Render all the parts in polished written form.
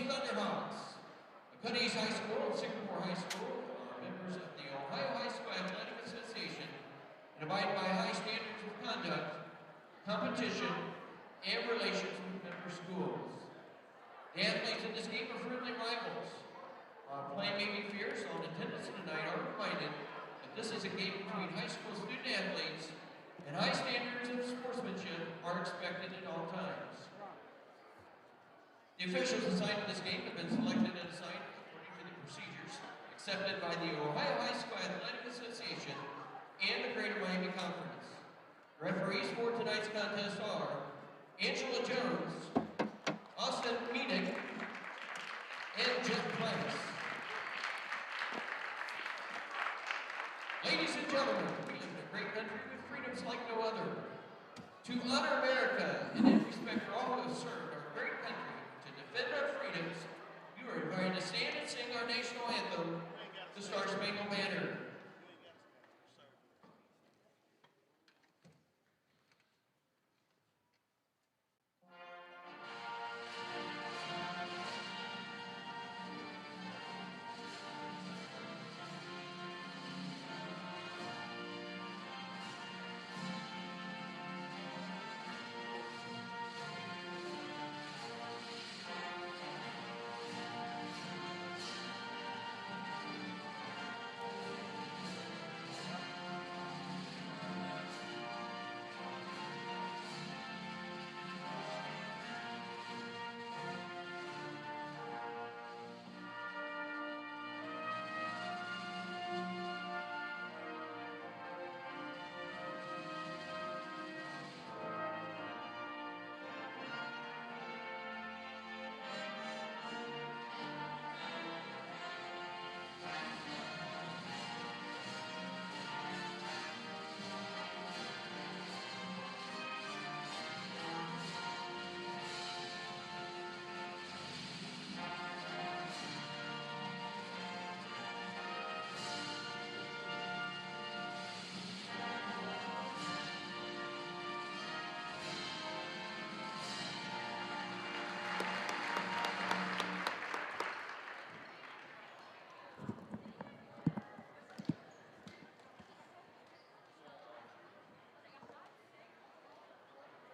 Thunderhawks. Lakota East High School and Sycamore High School are members of the Ohio High School Athletic Association and abide by high standards of conduct, competition, and relations with member schools. The athletes in this game are friendly rivals. While play may be fierce, all in attendance tonight are reminded that this is a game between high school student athletes and high standards of sportsmanship are expected at all times. The officials assigned to this game have been selected and assigned according to the procedures accepted by the Ohio High School Athletic Association and the Greater Miami Conference. Referees for tonight's contest are Angela Jones, Austin Meenick, and Jeff Price. Ladies and gentlemen, we live in a great country with freedoms like no other. To honor America and in respect for all who have served our great country, to defend our freedoms, you are invited to stand and sing our national anthem, the Star Spangled Banner.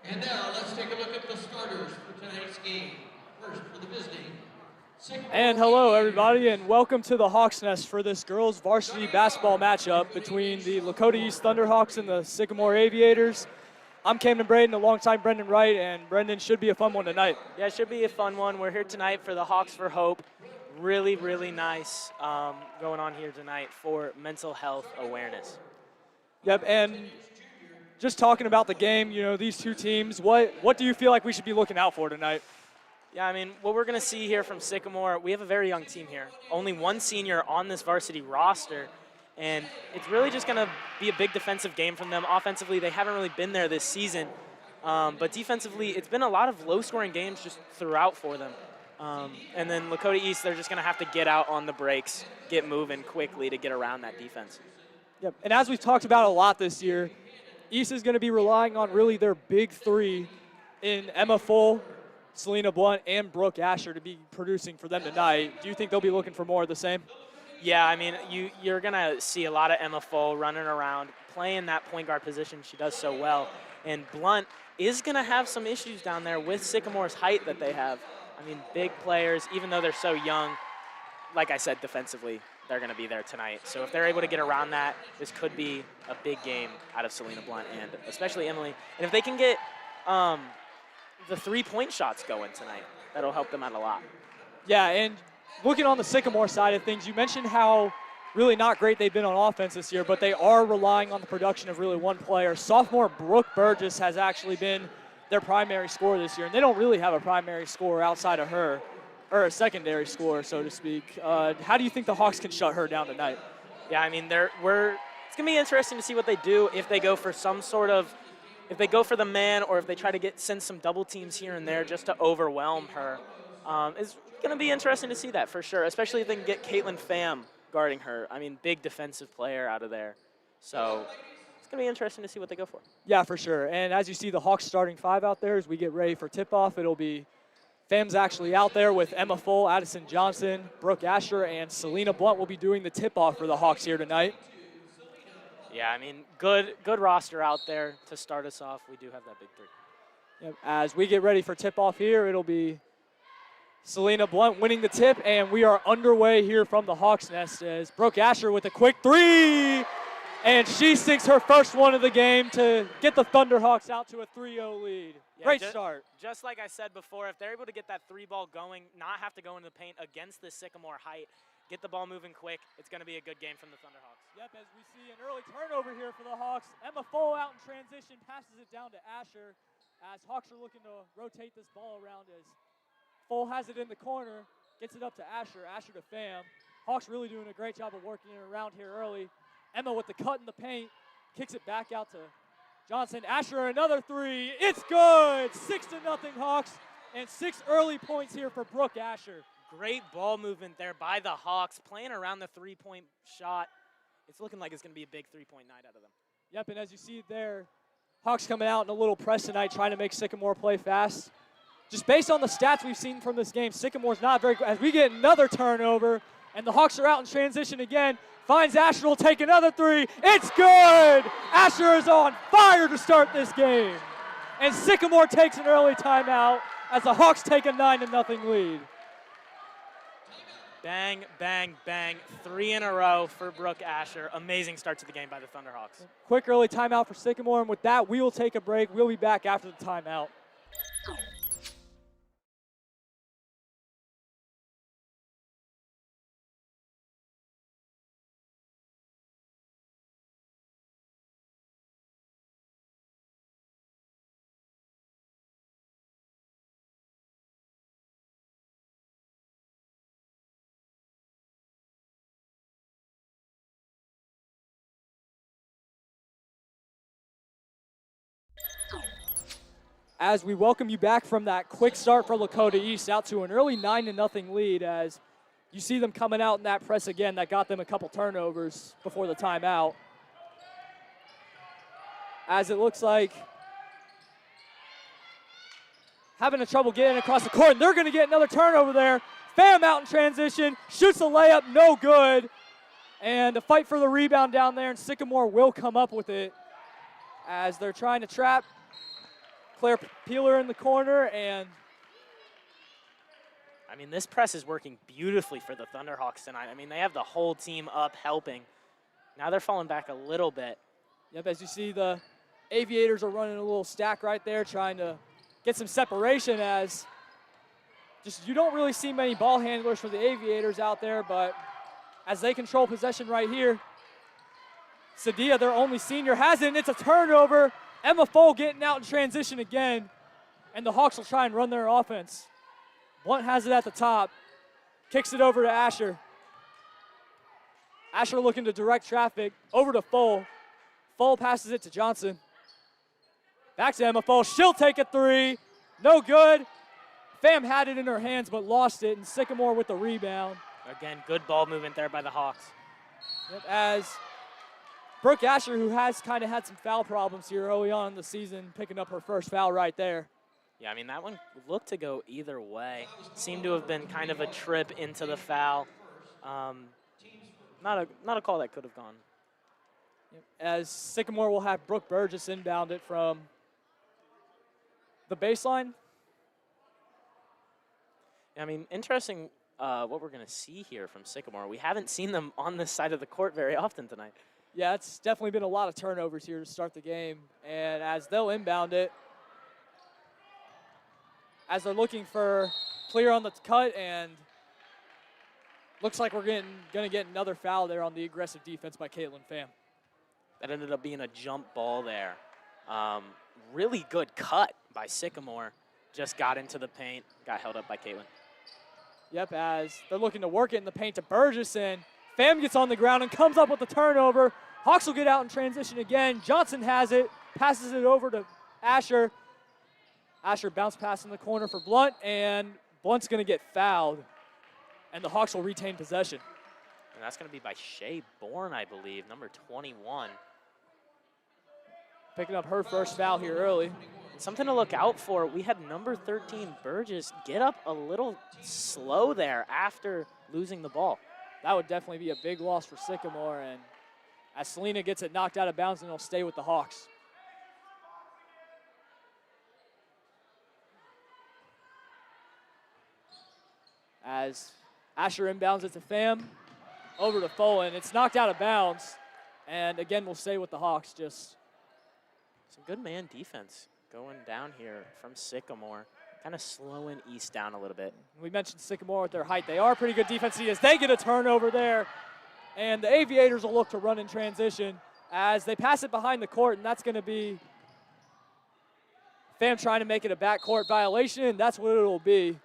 And now, let's take a look at the starters for tonight's game. First, for the visiting. And hello, everybody, and welcome to the Hawks Nest for this girls' varsity basketball matchup between the Lakota East Thunderhawks and the Sycamore Aviators. I'm Camden Braden alongside Brendan Wright, and Brendan, should be a fun one tonight. Yeah, it should be a fun one. We're here tonight for the Hawks for Hope. Really, really nice going on here tonight for mental health awareness. Yep, and just talking about the game, you know, these two teams, what do you feel like we should be looking out for tonight? Yeah, I mean, what we're going to see here from Sycamore, we have a very young team here. Only one senior on this varsity roster, and it's really just going to be a big defensive game from them. Offensively, they haven't really been there this season, but defensively, it's been a lot of low-scoring games just throughout for them. And then Lakota East, they're just going to have to get out on the breaks, get moving quickly to get around that defense. Yep, and as we've talked about a lot this year, East is going to be relying on really their big three in Emma Full, Selena Blunt, and Brooke Asher to be producing for them tonight. Do you think they'll be looking for more of the same? Yeah, I mean, you're going to see a lot of Emma Full running around, playing that point guard position she does so well. And Blunt is going to have some issues down there with Sycamore's height that they have. I mean, big players, even though they're so young, like I said, defensively, they're going to be there tonight. So if they're able to get around that, this could be a big game out of Selena Blunt and especially Emily. And if they can get the three-point shots going tonight, that'll help them out a lot. Yeah, and looking on the Sycamore side of things, you mentioned how really not great they've been on offense this year, but they are relying on the production of really one player. Sophomore Brooke Burgess has actually been their primary scorer this year, and they don't really have a primary scorer outside of her, or a secondary scorer, so to speak. How do you think the Hawks can shut her down tonight? Yeah, I mean, it's going to be interesting to see what they do if they go for some sort of, if they go for the man or if they try to send some double teams here and there just to overwhelm her. It's going to be interesting to see that for sure, especially if they can get Caitlin Pham guarding her. I mean, big defensive player out of there. So it's going to be interesting to see what they go for. Yeah, for sure. And as you see the Hawks starting five out there, as we get ready for tip-off, it'll be Fam's actually out there with Emma Full, Addison Johnson, Brooke Asher, and Selena Blunt will be doing the tip-off for the Hawks here tonight. Yeah, I mean, good roster out there to start us off. We do have that big three. Yep. As we get ready for tip-off here, it'll be Selena Blunt winning the tip, and we are underway here from the Hawks Nest as Brooke Asher with a quick three, and she sinks her first one of the game to get the Thunderhawks out to a 3-0 lead. Yeah, Great start. Just like I said before, if they're able to get that three ball going, not have to go into the paint against the Sycamore height, get the ball moving quick, it's going to be a good game from the Thunderhawks. Yep, as we see an early turnover here for the Hawks. Emma Full out in transition, passes it down to Asher as Hawks are looking to rotate this ball around as Full has it in the corner, gets it up to Asher, Asher to Fam. Hawks really doing a great job of working it around here early. Emma with the cut in the paint, kicks it back out to Johnson. Asher another three, it's good! 6-0 Hawks, and 6 early points here for Brooke Asher. Great ball movement there by the Hawks, playing around the three-point shot. It's looking like it's going to be a big three-point night out of them. Yep, and as you see there, Hawks coming out in a little press tonight, trying to make Sycamore play fast. Just based on the stats we've seen from this game, Sycamore's not very good. As we get another turnover, and the Hawks are out in transition again, finds Asher, will take another three. It's good! Asher is on fire to start this game. And Sycamore takes an early timeout as the Hawks take a 9-0 lead. Bang, bang, bang. 3 in a row for Brooke Asher. Amazing start to the game by the Thunderhawks. Quick early timeout for Sycamore, and with that, we will take a break. We'll be back after the timeout. As we welcome you back from that quick start for Lakota East out to an early 9-0 lead, as you see them coming out in that press again that got them a couple turnovers before the timeout. As it looks like having a trouble getting across the court, and they're going to get another turnover there. Fam out in transition, shoots a layup, no good. And a fight for the rebound down there, and Sycamore will come up with it as they're trying to trap Claire Peeler in the corner, and I mean, this press is working beautifully for the Thunderhawks tonight. I mean, they have the whole team up helping. Now they're falling back a little bit. Yep, as you see, the Aviators are running a little stack right there, trying to get some separation as just you don't really see many ball handlers for the Aviators out there, but as they control possession right here, Sadia, their only senior, has it, and it's a turnover. Emma Full getting out in transition again, and the Hawks will try and run their offense. Blunt has it at the top, kicks it over to Asher. Asher looking to direct traffic, over to Full. Full passes it to Johnson. Back to Emma Full, she'll take a three, no good. Fam had it in her hands but lost it, and Sycamore with the rebound. Again, good ball movement there by the Hawks. Yep, as Brooke Asher, who has kind of had some foul problems here early on in the season, picking up her first foul right there. Yeah, I mean, that one looked to go either way. Seemed to have been kind of a trip into the foul. Not a call that could have gone. Yep. As Sycamore will have Brooke Burgess inbound it from the baseline. I mean, interesting what we're going to see here from Sycamore. We haven't seen them on this side of the court very often tonight. Yeah, it's definitely been a lot of turnovers here to start the game. And as they'll inbound it, as they're looking for clear on the cut, and looks like we're going to get another foul there on the aggressive defense by Caitlin Pham. That ended up being a jump ball there. Really good cut by Sycamore. Just got into the paint, got held up by Caitlin. Yep, as they're looking to work it in the paint to Burgess, and Pham gets on the ground and comes up with the turnover. Hawks will get out in transition again. Johnson has it, passes it over to Asher. Asher bounce pass in the corner for Blunt, and Blunt's going to get fouled, and the Hawks will retain possession. And that's going to be by Shea Bourne, I believe, number 21. Picking up her first foul here early. Something to look out for. We had number 13, Burgess, get up a little slow there after losing the ball. That would definitely be a big loss for Sycamore, and as Selena gets it knocked out of bounds, and it'll stay with the Hawks. As Asher inbounds it to Pham, over to Folan. It's knocked out of bounds, and again, we'll stay with the Hawks. Just some good man defense going down here from Sycamore, kind of slowing East down a little bit. We mentioned Sycamore with their height. They are pretty good defense as they get a turnover there, and the Aviators will look to run in transition as they pass it behind the court, and that's going to be Pham trying to make it a backcourt violation, and that's what it'll be.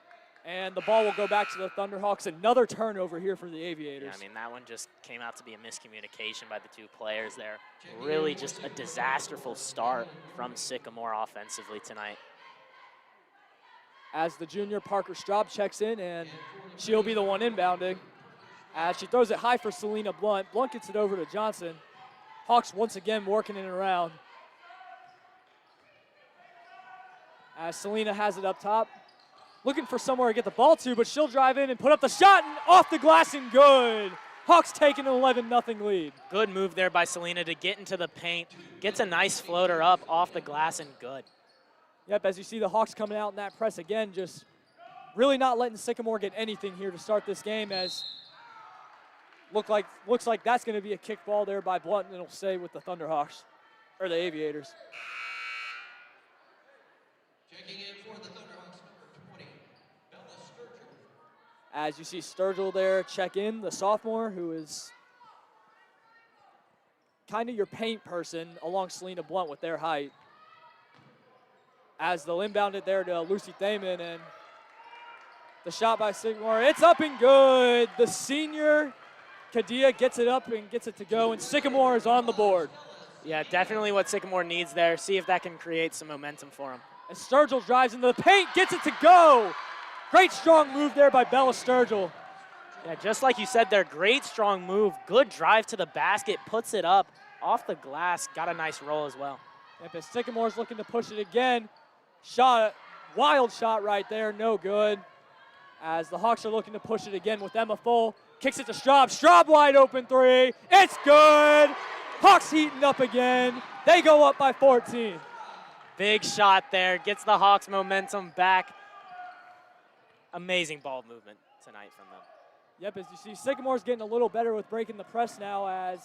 And the ball will go back to the Thunderhawks. Another turnover here for the Aviators. Yeah, I mean, that one just came out to be a miscommunication by the two players there. Really just a disasterful start from Sycamore offensively tonight. As the junior Parker Straub checks in, and she'll be the one inbounding. As she throws it high for Selena Blunt. Blunt gets it over to Johnson. Hawks once again working it around. As Selena has it up top. Looking for somewhere to get the ball to, but she'll drive in and put up the shot, and off the glass and good. Hawks taking an 11-0 lead. Good move there by Selena to get into the paint. Gets a nice floater up off the glass and good. Yep, as you see the Hawks coming out in that press again, just really not letting Sycamore get anything here to start this game, as looks like that's going to be a kick ball there by Blunt, and it'll stay with the Thunderhawks, or the Aviators. Checking in for the Thunderhawks, number 20, Bella Sturgill. As you see Sturgill there check in, the sophomore, who is kind of your paint person along Selena Blunt with their height. As they'll inbound it there to Lucy Thaman, and the shot by Sycamore, it's up and good. The senior, Kadia, gets it up and gets it to go, and Sycamore is on the board. Yeah, definitely what Sycamore needs there. See if that can create some momentum for them. And Sturgill drives into the paint, gets it to go. Great strong move there by Bella Sturgill. Yeah, just like you said there, great strong move. Good drive to the basket, puts it up off the glass. Got a nice roll as well. Yep, as Sycamore's looking to push it again. Shot, wild shot right there, no good. As the Hawks are looking to push it again with Emma Full. Kicks it to Straub. Straub wide open three. It's good. Hawks heating up again. They go up by 14. Big shot there. Gets the Hawks momentum back. Amazing ball movement tonight from them. Yep, as you see, Sycamore's getting a little better with breaking the press now, as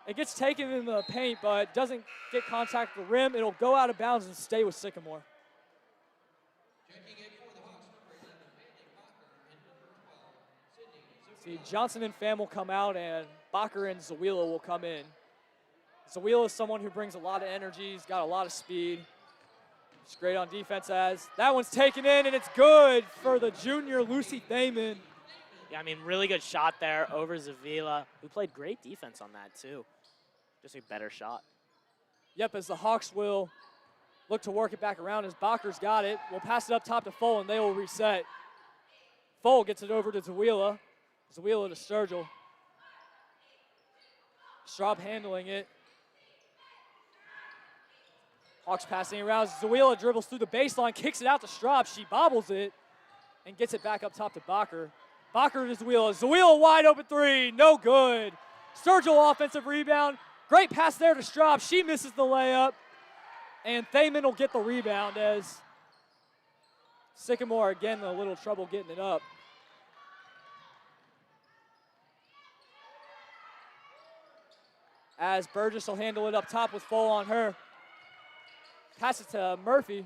it gets taken in the paint, but doesn't get contact with the rim. It'll go out of bounds and stay with Sycamore. Checking in for the Hawks, number 11, Bailey Bacher, and number 12, Sydney. See, Johnson and Pham will come out, and Bacher and Zawila will come in. Zawila is someone who brings a lot of energy. He's got a lot of speed. He's great on defense, as that one's taken in, and it's good for the junior Lucy Thaman. Yeah, I mean, really good shot there over Zavila, who played great defense on that too. Just a better shot. Yep, as the Hawks will look to work it back around, as Bacher's got it. We'll pass it up top to Foal, and they will reset. Foal gets it over to Zawila. Zawila to Sturgill. Straub handling it. Hawks passing around. Zawila dribbles through the baseline, kicks it out to Straub. She bobbles it and gets it back up top to Bacher. Bacher to Zawila. Zawila wide open three, no good. Sturgill offensive rebound. Great pass there to Straub. She misses the layup. And Thaman will get the rebound, as Sycamore, again, a little trouble getting it up. As Burgess will handle it up top with Foal on her. Pass it to Murphy.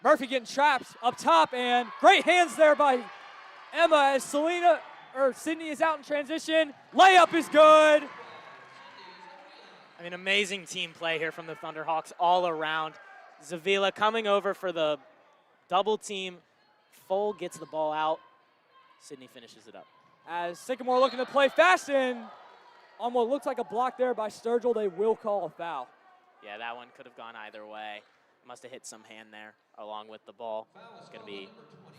Murphy getting trapped up top, and great hands there by Emma as Sydney is out in transition. Layup is good. I mean, amazing team play here from the Thunderhawks all around. Zavila coming over for the double team. Foal gets the ball out. Sydney finishes it up. As Sycamore looking to play fast, and on what looks like a block there by Sturgill, they will call a foul. Yeah, that one could have gone either way. Must have hit some hand there along with the ball. It's going to be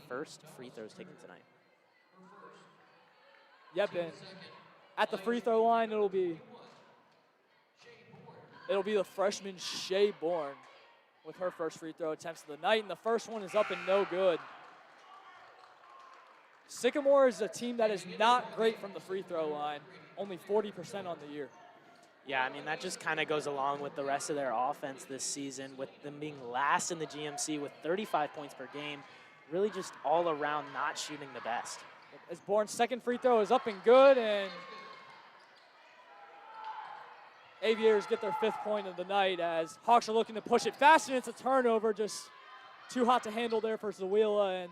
first free throws taken tonight. Yep, and at the free throw line, it'll be the freshman Shea Bourne. with her first free throw attempts of the night, and the first one is up and no good. Sycamore is a team that is not great from the free throw line, only 40% on the year. Yeah, I mean, that just kind of goes along with the rest of their offense this season, with them being last in the GMC with 35 points per game, really just all around not shooting the best. As Bourne's second free throw is up and good, and Aviators get their 5th point of the night as Hawks are looking to push it fast, and it's a turnover, just too hot to handle there for Zawila, and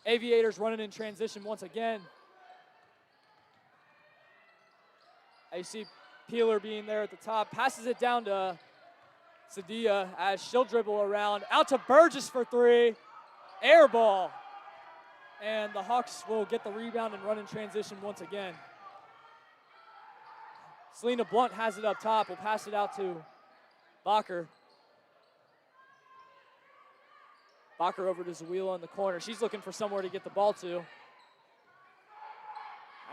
Aviators running in transition once again. You see Peeler being there at the top, passes it down to Sadia as she'll dribble around, out to Burgess for 3, air ball. And the Hawks will get the rebound and run in transition once again. Selena Blunt has it up top, will pass it out to Bacher. Bacher over to Zawila in the corner. She's looking for somewhere to get the ball to.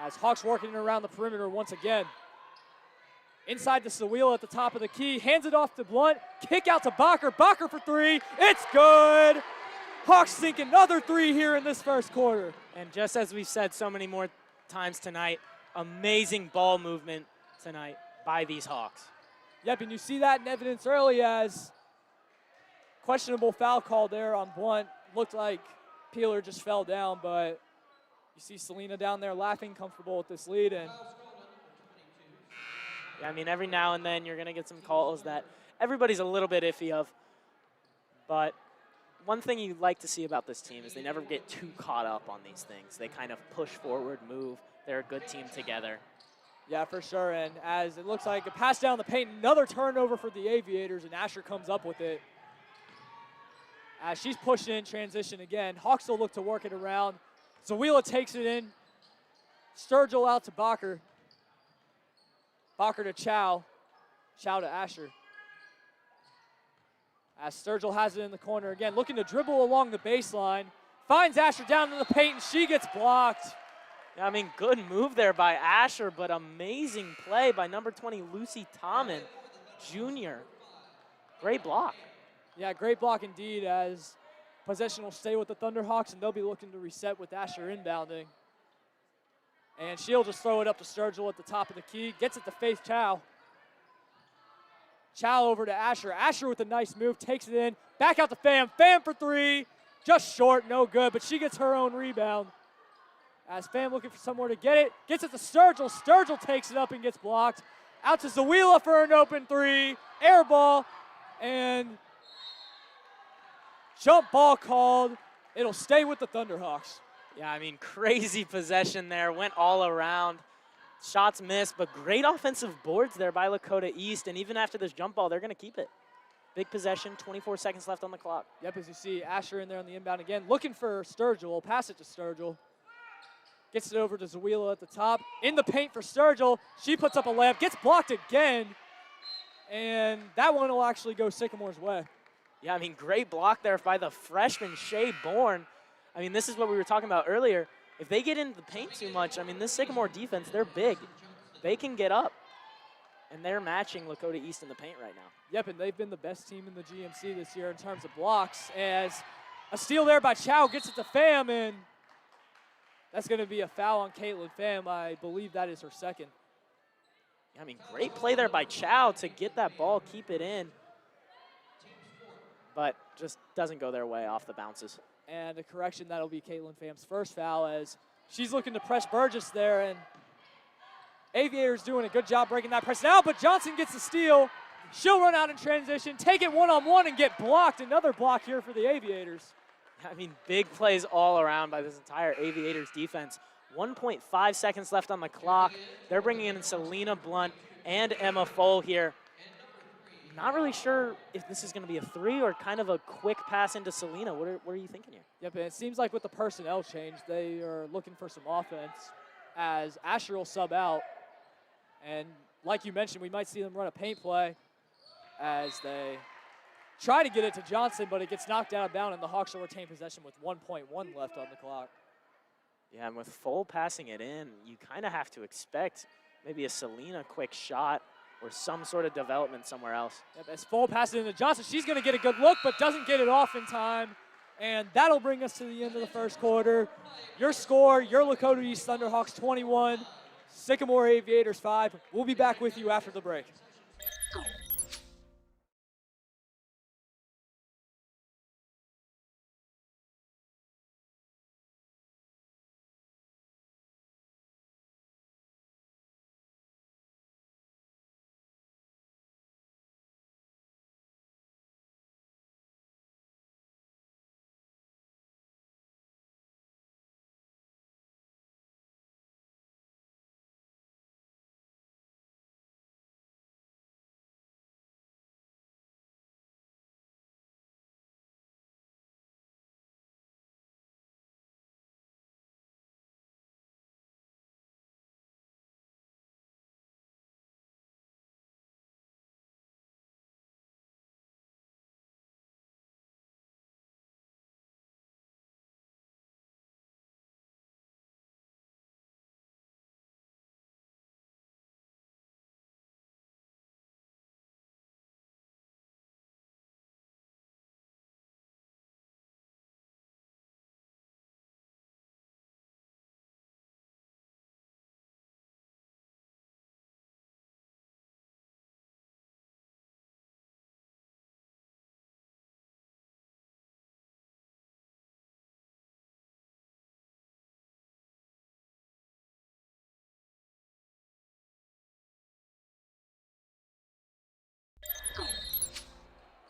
As Hawks working around the perimeter once again. Inside to Zawila at the top of the key, hands it off to Blunt, kick out to Bacher. Bacher for 3, it's good! Hawks sink another 3 here in this first quarter. And just as we've said so many more times tonight, amazing ball movement tonight by these Hawks. Yep, and you see that in evidence early as questionable foul call there on Blunt. Looked like Peeler just fell down, but you see Selena down there laughing, comfortable with this lead. And yeah, I mean, every now and then you're going to get some calls that everybody's a little bit iffy of. But one thing you like to see about this team is they never get too caught up on these things. They kind of push forward, move. They're a good team together. Yeah, for sure. And as it looks like a pass down the paint, another turnover for the Aviators, and Asher comes up with it. As she's pushed in transition again, Hawks will look to work it around. Zawila takes it in. Sturgill out to Bacher. Bacher to Chow. Chow to Asher. As Sturgill has it in the corner again, looking to dribble along the baseline. Finds Asher down in the paint, and she gets blocked. I mean, good move there by Asher, but amazing play by number 20, Lucy Tommen Jr. Great block. Yeah, great block indeed, as possession will stay with the Thunderhawks, and they'll be looking to reset with Asher inbounding. And she'll just throw it up to Sturgill at the top of the key. Gets it to Faith Chow. Chow over to Asher. Asher with a nice move, takes it in. Back out to Pham. Pham for 3. Just short, no good, but she gets her own rebound. As Pham looking for somewhere to get it. Gets it to Sturgill. Sturgill takes it up and gets blocked. Out to Zawila for an open 3. Air ball. And jump ball called. It'll stay with the Thunderhawks. Yeah, I mean, crazy possession there. Went all around. Shots missed, but great offensive boards there by Lakota East. And even after this jump ball, they're going to keep it. Big possession, 24 seconds left on the clock. Yep, as you see, Asher in there on the inbound again. Looking for Sturgill. Will pass it to Sturgill. Gets it over to Zawila at the top. In the paint for Sturgill. She puts up a layup. Gets blocked again. And that one will actually go Sycamore's way. Yeah, I mean, great block there by the freshman, Shea Bourne. I mean, this is what we were talking about earlier. If they get into the paint too much, I mean, this Sycamore defense, they're big. They can get up. And they're matching Lakota East in the paint right now. Yep, and they've been the best team in the GMC this year in terms of blocks. As a steal there by Chow gets it to Pham, and that's going to be a foul on Caitlin Pham. I believe that is her second. I mean, great play there by Chow to get that ball, keep it in. But just doesn't go their way off the bounces. And a correction, that'll be Caitlin Pham's first foul as she's looking to press Burgess there. And Aviators doing a good job breaking that press now, but Johnson gets the steal. She'll run out in transition, take it one-on-one and get blocked. Another block here for the Aviators. I mean, big plays all around by this entire Aviators defense. 1.5 seconds left on the clock. They're bringing in Selena Blunt and Emma Fohl here. Not really sure if this is going to be a 3 or kind of a quick pass into Selena. What are you thinking here? Yep, and it seems like with the personnel change, they are looking for some offense as Asher will sub out. And like you mentioned, we might see them run a paint play as they try to get it to Johnson, but it gets knocked out of bounds, and the Hawks will retain possession with 1.1 left on the clock. Yeah, and with Fohl passing it in, you kind of have to expect maybe a Selena quick shot. or some sort of development somewhere else. Yep, as Full passes it into Johnson, she's going to get a good look, but doesn't get it off in time. And that'll bring us to the end of the first quarter. Your score, your Lakota East Thunderhawks 21, Sycamore Aviators 5. We'll be back with you after the break.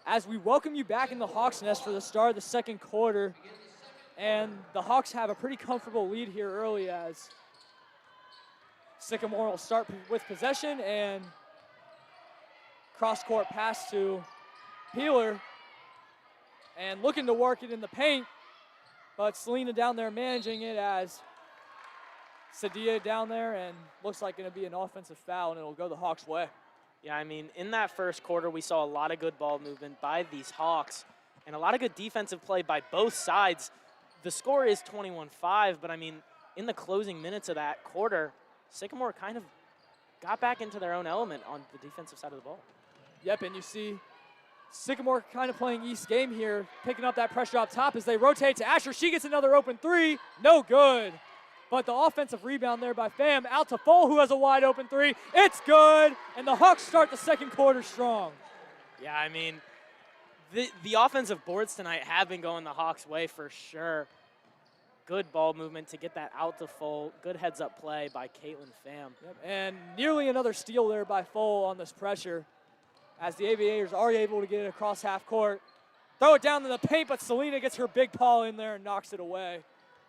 As we welcome you back in the Hawks Nest for the start of the second quarter, and the Hawks have a pretty comfortable lead here early as Sycamore will start with possession and cross-court pass to Peeler, and looking to work it in the paint, but Selena down there managing it as Sadia down there, and looks like going to be an offensive foul, and it'll go the Hawks' way. Yeah, I mean, in that first quarter, we saw a lot of good ball movement by these Hawks and a lot of good defensive play by both sides. The score is 21-5, but I mean, in the closing minutes of that quarter, Sycamore kind of got back into their own element on the defensive side of the ball. Yep, and you see Sycamore kind of playing East game here, picking up that pressure up top as they rotate to Asher. She gets another open three, no good. But the offensive rebound there by Pham, out to Full, who has a wide open three. It's good, and the Hawks start the second quarter strong. Yeah, I mean, the offensive boards tonight have been going the Hawks' way for sure. Good ball movement to get that out to Full. Good heads-up play by Caitlin Pham. Yep, and nearly another steal there by Full on this pressure as the Aviators are able to get it across half court. Throw it down to the paint, but Selena gets her big paw in there and knocks it away.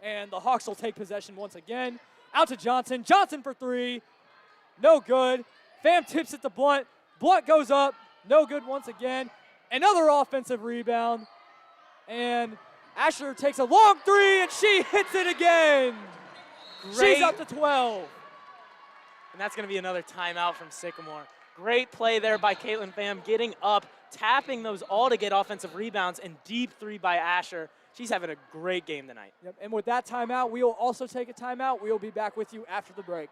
And the Hawks will take possession once again. Out to Johnson. Johnson for three. No good. Pham tips it to Blunt. Blunt goes up. No good once again. Another offensive rebound. And Asher takes a long three, and she hits it again. She's up to 12. And that's going to be another timeout from Sycamore. Great play there by Caitlin Pham, getting up, tapping those all to get offensive rebounds, and deep three by Asher. She's having a great game tonight. Yep. And with that timeout, we will also take a timeout. We will be back with you after the break.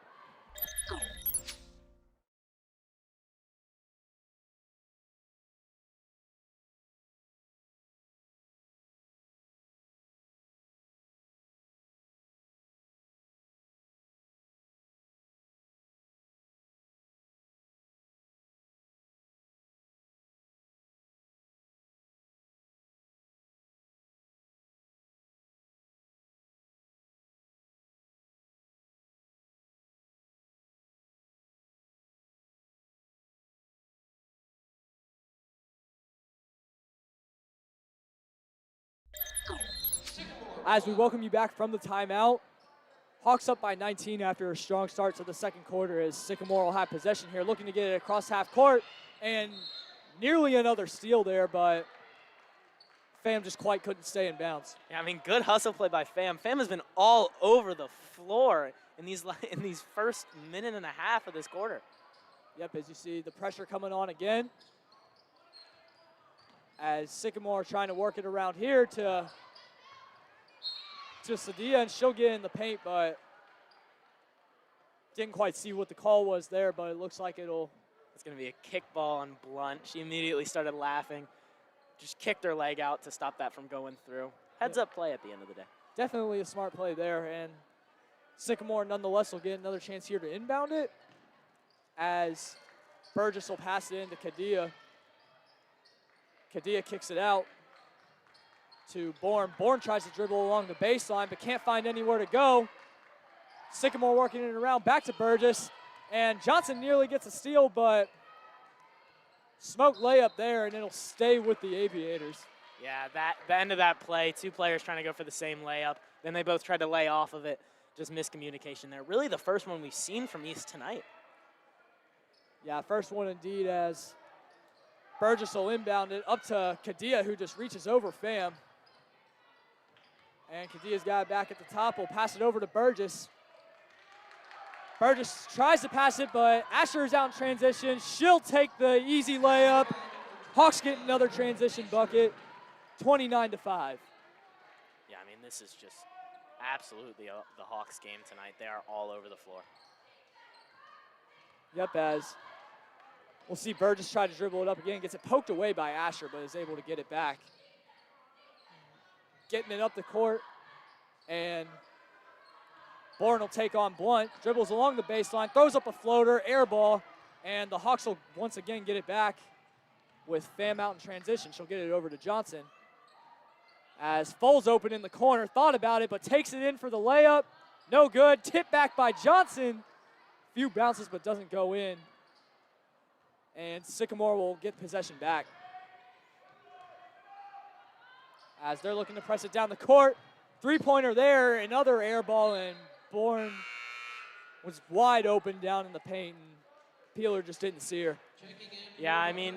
As we welcome you back from the timeout, Hawks up by 19 after a strong start to the second quarter as Sycamore will have possession here, looking to get it across half court, and nearly another steal there, but Pham just quite couldn't stay in bounds. Yeah, I mean, good hustle play by Pham. Pham has been all over the floor in these first minute and a half of this quarter. Yep, as you see the pressure coming on again, as Sycamore trying to work it around here to Sadia, and she'll get in the paint, but didn't quite see what the call was there, but it looks like it'll It's going to be a kickball on Blunt. She immediately started laughing. Just kicked her leg out to stop that from going through. Heads up play at the end of the day. Definitely a smart play there, and Sycamore nonetheless will get another chance here to inbound it as Burgess will pass it into Kadia. Kadia kicks it out to Bourne. Bourne tries to dribble along the baseline but can't find anywhere to go. Sycamore working it around, back to Burgess, and Johnson nearly gets a steal, but smoke layup there, and it'll stay with the Aviators. Yeah, the end of that play, two players trying to go for the same layup. Then they both tried to lay off of it. Just miscommunication there. Really the first one we've seen from East tonight. Yeah, first one indeed, as Burgess will inbound it up to Kadia, who just reaches over Pham. And Kadia's got it back at the top. Will pass it over to Burgess. Burgess tries to pass it, but Asher is out in transition. She'll take the easy layup. Hawks get another transition bucket, 29-5. Yeah, I mean, this is just absolutely the Hawks game tonight. They are all over the floor. Yep, as we'll see Burgess try to dribble it up again. Gets it poked away by Asher, but is able to get it back. Getting it up the court, and Bourne will take on Blunt. Dribbles along the baseline, throws up a floater, air ball, and the Hawks will once again get it back with Pham out in transition. She'll get it over to Johnson. As Foles open in the corner, thought about it, but takes it in for the layup. No good. Tip back by Johnson. Few bounces, but doesn't go in. And Sycamore will get possession back. As they're looking to press it down the court. Three-pointer there, another air ball, and Bourne was wide open down in the paint, and Peeler just didn't see her. Yeah, I mean,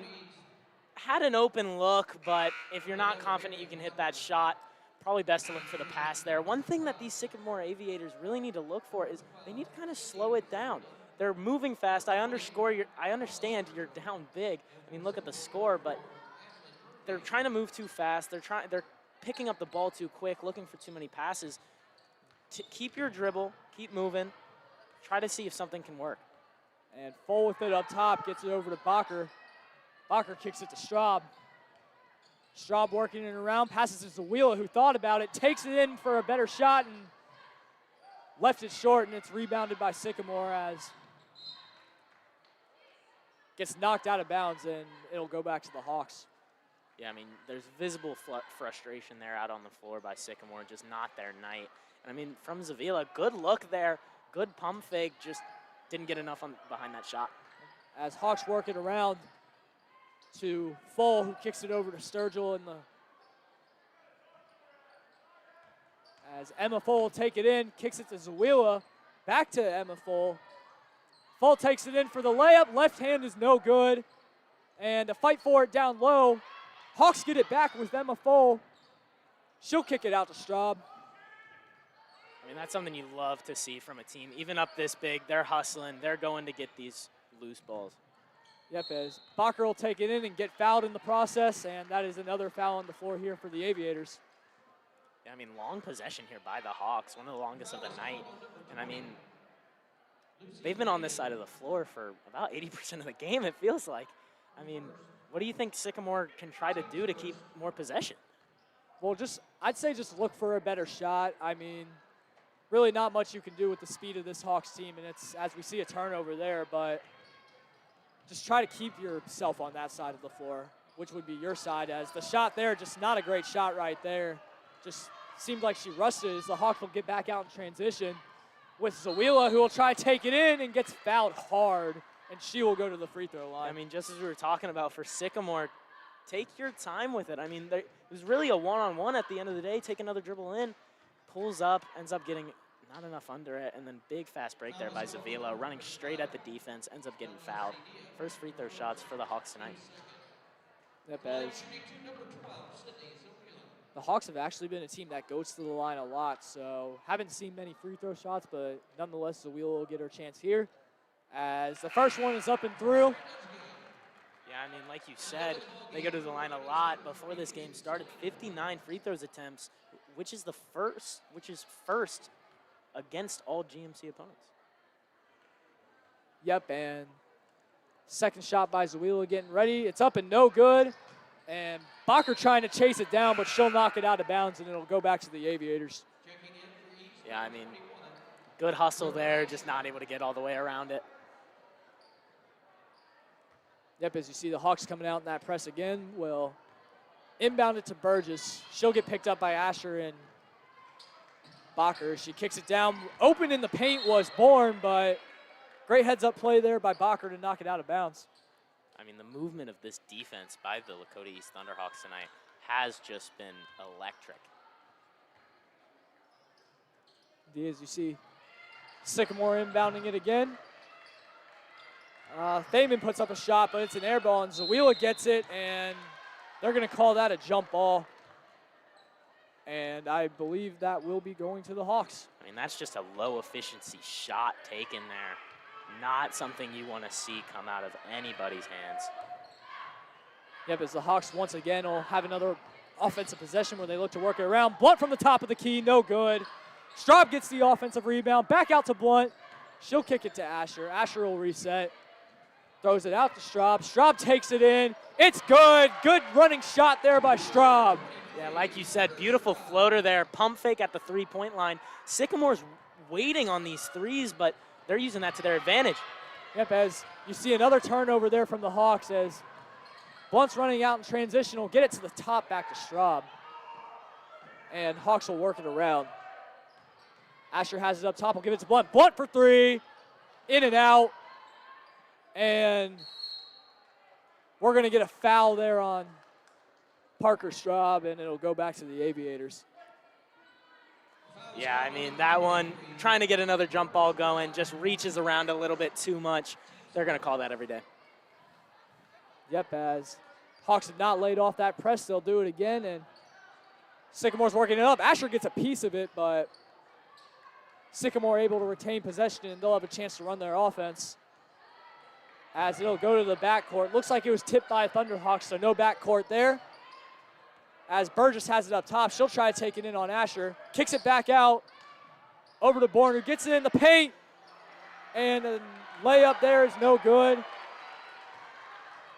had an open look, but if you're not confident you can hit that shot, probably best to look for the pass there. One thing that these Sycamore Aviators really need to look for is they need to kind of slow it down. They're moving fast. I understand you're down big. I mean, look at the score, but they're trying to move too fast. They're picking up the ball too quick, looking for too many passes. Keep your dribble, keep moving. Try to see if something can work. And Full with it up top, gets it over to Bacher. Bacher kicks it to Straub. Straub working it around, passes it to Wheeler, who thought about it, takes it in for a better shot, and left it short, and it's rebounded by Sycamore as gets knocked out of bounds, and it'll go back to the Hawks. Yeah, I mean, there's visible frustration there out on the floor by Sycamore, just not their night. And I mean, from Zavila, good look there, good pump fake, just didn't get enough behind that shot. As Hawks work it around to Full, who kicks it over to Sturgill as Emma Full will take it in, kicks it to Zawila, back to Emma Full. Full takes it in for the layup, left hand is no good, and a fight for it down low. Hawks get it back with Emma Full. She'll kick it out to Straub. I mean, that's something you love to see from a team. Even up this big, they're hustling. They're going to get these loose balls. Yep, as Bacher will take it in and get fouled in the process, and that is another foul on the floor here for the Aviators. Yeah, I mean, long possession here by the Hawks, one of the longest of the night. And I mean, they've been on this side of the floor for about 80% of the game, it feels like. I mean, what do you think Sycamore can try to do to keep more possession? Well, I'd say just look for a better shot. I mean, really not much you can do with the speed of this Hawks team, and it's, as we see, a turnover there, but just try to keep yourself on that side of the floor, which would be your side, as the shot there, just not a great shot right there. Just seemed like she rushed it as the Hawks will get back out in transition with Zawila, who will try to take it in and gets fouled hard, and she will go to the free throw line. I mean, just as we were talking about for Sycamore, take your time with it. I mean, it was really a one-on-one at the end of the day. Take another dribble in, pulls up, ends up getting not enough under it, and then big fast break there by Zavila, running straight at the defense, ends up getting fouled. First free throw shots for the Hawks tonight. Yep, as the Hawks have actually been a team that goes to the line a lot, so haven't seen many free throw shots, but nonetheless, Zawila will get her chance here, as the first one is up and through. Yeah, I mean, like you said, they go to the line a lot. Before this game started, 59 free throws attempts, which is first against all GMC opponents. Yep, and Second shot by Zawila getting ready. It's up and no good. And Bacher trying to chase it down, but she'll knock it out of bounds, and it'll go back to the Aviators. Yeah, I mean, good hustle there, just not able to get all the way around it. Yep, as you see the Hawks coming out in that press again, will inbound it to Burgess. She'll get picked up by Asher and Bacher. She kicks it down. Open in the paint was Bourne, but great heads-up play there by Bacher to knock it out of bounds. I mean, the movement of this defense by the Lakota East Thunderhawks tonight has just been electric. As you see Sycamore inbounding it again. Thaman puts up a shot, but it's an air ball, and Zawila gets it, and they're going to call that a jump ball. And I believe that will be going to the Hawks. I mean, that's just a low-efficiency shot taken there. Not something you want to see come out of anybody's hands. Yep, as the Hawks once again will have another offensive possession where they look to work it around. Blunt from the top of the key, no good. Straub gets the offensive rebound, back out to Blunt. She'll kick it to Asher. Asher will reset. Throws it out to Straub. Straub takes it in. It's good. Good running shot there by Straub. Yeah, like you said, beautiful floater there. Pump fake at the three-point line. Sycamore's waiting on these threes, but they're using that to their advantage. Yep, as you see another turnover there from the Hawks as Blunt's running out in transition. Will get it to the top back to Straub. And Hawks will work it around. Asher has it up top. Will give it to Blunt. Blunt for three. In and out. And we're going to get a foul there on Parker Straub, and it'll go back to the Aviators. Yeah, I mean, that one, trying to get another jump ball going, just reaches around a little bit too much. They're going to call that every day. Yep, as Hawks have not laid off that press, they'll do it again, and Sycamore's working it up. Asher gets a piece of it, but Sycamore able to retain possession, and they'll have a chance to run their offense. As it'll go to the backcourt. Looks like it was tipped by Thunderhawks, so no backcourt there. As Burgess has it up top, she'll try to take it in on Asher. Kicks it back out over to Bourne, who gets it in the paint. And the layup there is no good.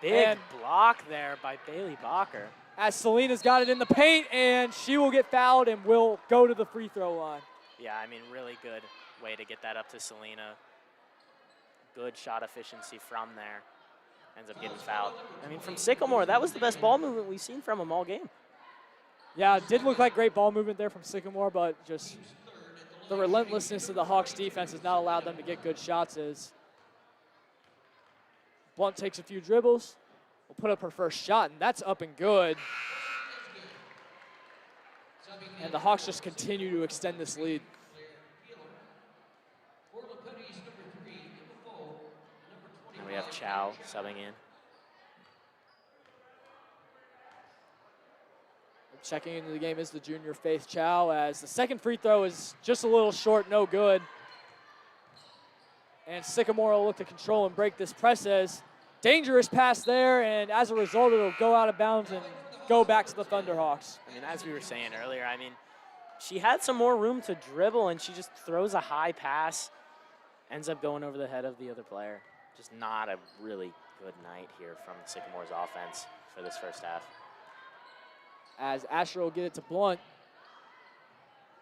Big block there by Bailey Bacher. As Selena's got it in the paint, and she will get fouled and will go to the free throw line. Yeah, I mean, really good way to get that up to Selena. Good shot efficiency from there. Ends up getting fouled. I mean, from Sycamore, that was the best ball movement we've seen from them all game. Yeah, it did look like great ball movement there from Sycamore, but just the relentlessness of the Hawks defense has not allowed them to get good shots as Blunt takes a few dribbles, will put up her first shot, and that's up and good. And the Hawks just continue to extend this lead. And we have Chow subbing in. Checking into the game is the junior Faith Chow as the second free throw is just a little short, no good. And Sycamore will look to control and break this press as dangerous pass there, and as a result, it'll go out of bounds and go back to the Thunderhawks. I mean, as we were saying earlier, I mean, she had some more room to dribble, and she just throws a high pass, ends up going over the head of the other player. Just not a really good night here from Sycamore's offense for this first half. As Asher will get it to Blunt.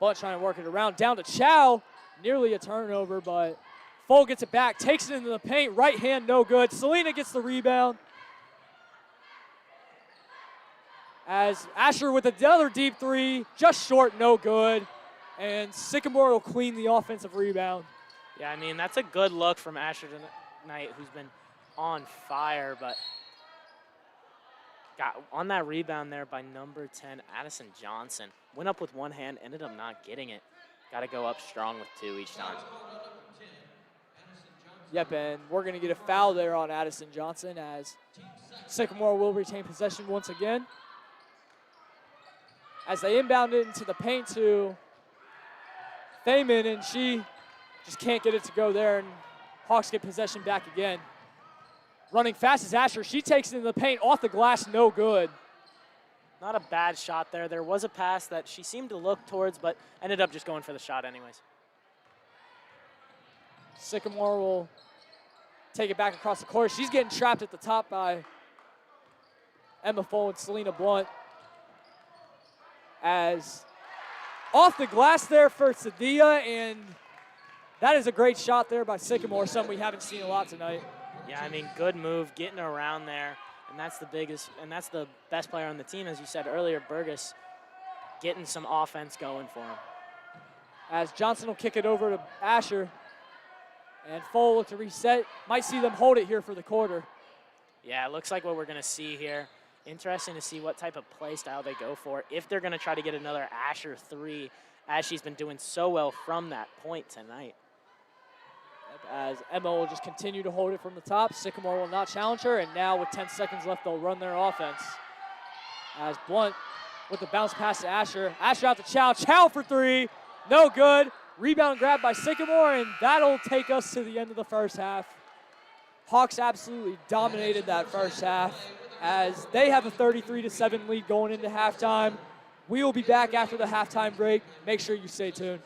Blunt trying to work it around, down to Chow. Nearly a turnover, but Foal gets it back, takes it into the paint, right hand, no good. Selena gets the rebound. As Asher with another deep three, just short, no good. And Sycamore will clean the offensive rebound. Yeah, I mean, that's a good look from Asher tonight, who's been on fire, but got on that rebound there by number 10, Addison Johnson. Went up with one hand, ended up not getting it. Got to go up strong with two each time. Yep, and we're going to get a foul there on Addison Johnson as Sycamore will retain possession once again. As they inbound it into the paint to Thaman, and she just can't get it to go there, and Hawks get possession back again. Running fast is Asher. She takes it in the paint, off the glass, no good. Not a bad shot there. There was a pass that she seemed to look towards, but ended up just going for the shot anyways. Sycamore will take it back across the court. She's getting trapped at the top by Emma Fole and Selena Blunt. As off the glass there for Sadia, and that is a great shot there by Sycamore, something we haven't seen a lot tonight. Yeah, I mean, good move, getting around there, and that's the best player on the team, as you said earlier, Burgess, getting some offense going for him. As Johnson will kick it over to Asher, and Fole look to reset. Might see them hold it here for the quarter. Yeah, it looks like what we're going to see here. Interesting to see what type of play style they go for, if they're going to try to get another Asher 3, as she's been doing so well from that point tonight. As Emma will just continue to hold it from the top. Sycamore will not challenge her, and now with 10 seconds left, they'll run their offense. As Blunt with the bounce pass to Asher. Asher out to Chow. Chow for 3. No good. Rebound grab by Sycamore, and that'll take us to the end of the first half. Hawks absolutely dominated that first half as they have a 33-7 lead going into halftime. We will be back after the halftime break. Make sure you stay tuned.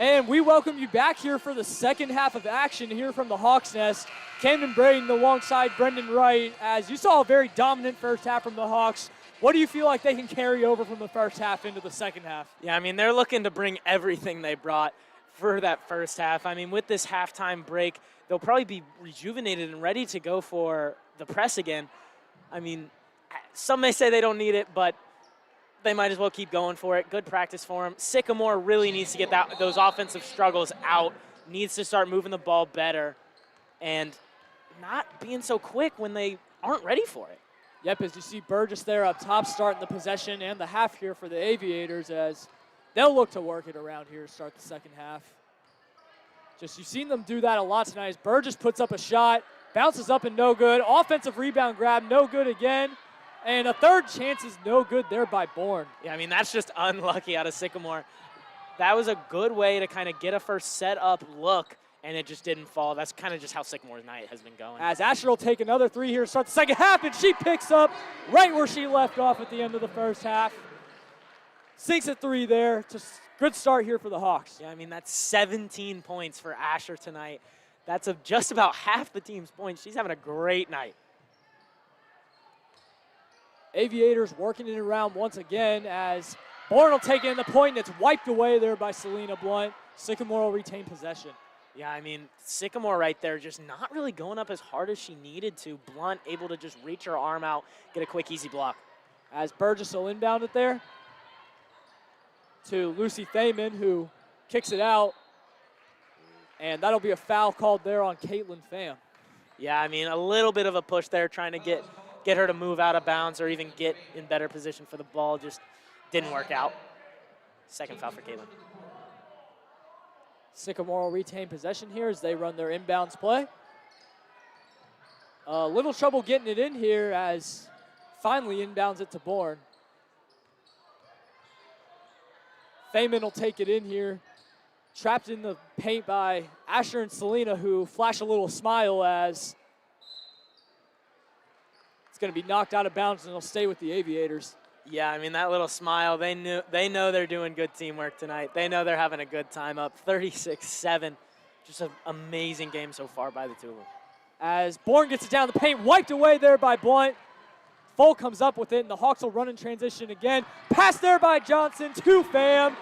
And we welcome you back here for the second half of action here from the Hawks Nest. Camden Braden alongside Brendan Wright. As you saw a very dominant first half from the Hawks, what do you feel like they can carry over from the first half into the second half? Yeah, I mean, they're looking to bring everything they brought for that first half. I mean, with this halftime break, they'll probably be rejuvenated and ready to go for the press again. I mean, some may say they don't need it, but they might as well keep going for it. Good practice for them. Sycamore really needs to get those offensive struggles out, needs to start moving the ball better and not being so quick when they aren't ready for it. Yep, as you see Burgess there up top starting the possession and the half here for the Aviators, as they'll look to work it around here to start the second half. Just you've seen them do that a lot tonight as Burgess puts up a shot, bounces up and no good. Offensive rebound grab, no good again. And a third chance is no good there by Bourne. Yeah, I mean, that's just unlucky out of Sycamore. That was a good way to kind of get a first set-up look, and it just didn't fall. That's kind of just how Sycamore's night has been going. As Asher will take another three here to start the second half, and she picks up right where she left off at the end of the first half. Sinks a three there. Just good start here for the Hawks. Yeah, I mean, that's 17 points for Asher tonight. That's just about half the team's points. She's having a great night. Aviators working it around once again as Bourne will take in the point, and it's wiped away there by Selena Blunt. Sycamore will retain possession. Yeah, I mean, Sycamore right there just not really going up as hard as she needed to. Blunt able to just reach her arm out, get a quick, easy block. As Burgess will inbound it there to Lucy Thaman, who kicks it out. And that'll be a foul called there on Caitlin Pham. Yeah, I mean, a little bit of a push there trying to get her to move out of bounds or even get in better position for the ball. Just didn't work out. Second foul for Caitlin. Sycamore will retain possession here as they run their inbounds play. A little trouble getting it in here as finally inbounds it to Bourne. Thaman will take it in here. Trapped in the paint by Asher and Selena, who flash a little smile as it's going to be knocked out of bounds, and it'll stay with the Aviators. Yeah, I mean, that little smile, they know they're doing good teamwork tonight. They know they're having a good time up, 36-7. Just an amazing game so far by the two of them. As Bourne gets it down the paint, wiped away there by Blunt. Full comes up with it, and the Hawks will run in transition again. Pass there by Johnson to Pham.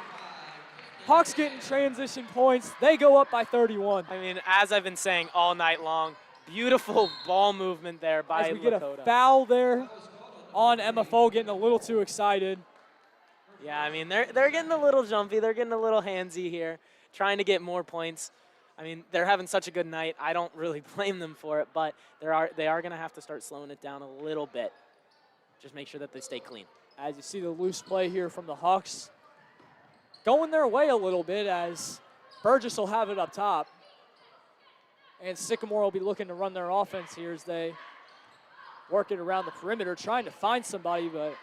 Hawks getting transition points. They go up by 31. I mean, as I've been saying all night long, beautiful ball movement there by As we get Lakota. a foul there on MFO, getting a little too excited. Yeah, I mean, they're getting a little jumpy. They're getting a little handsy here, trying to get more points. I mean, they're having such a good night. I don't really blame them for it, but they are going to have to start slowing it down a little bit. Just make sure that they stay clean. As you see the loose play here from the Hawks, going their way a little bit as Burgess will have it up top. And Sycamore will be looking to run their offense here as they work it around the perimeter, trying to find somebody, but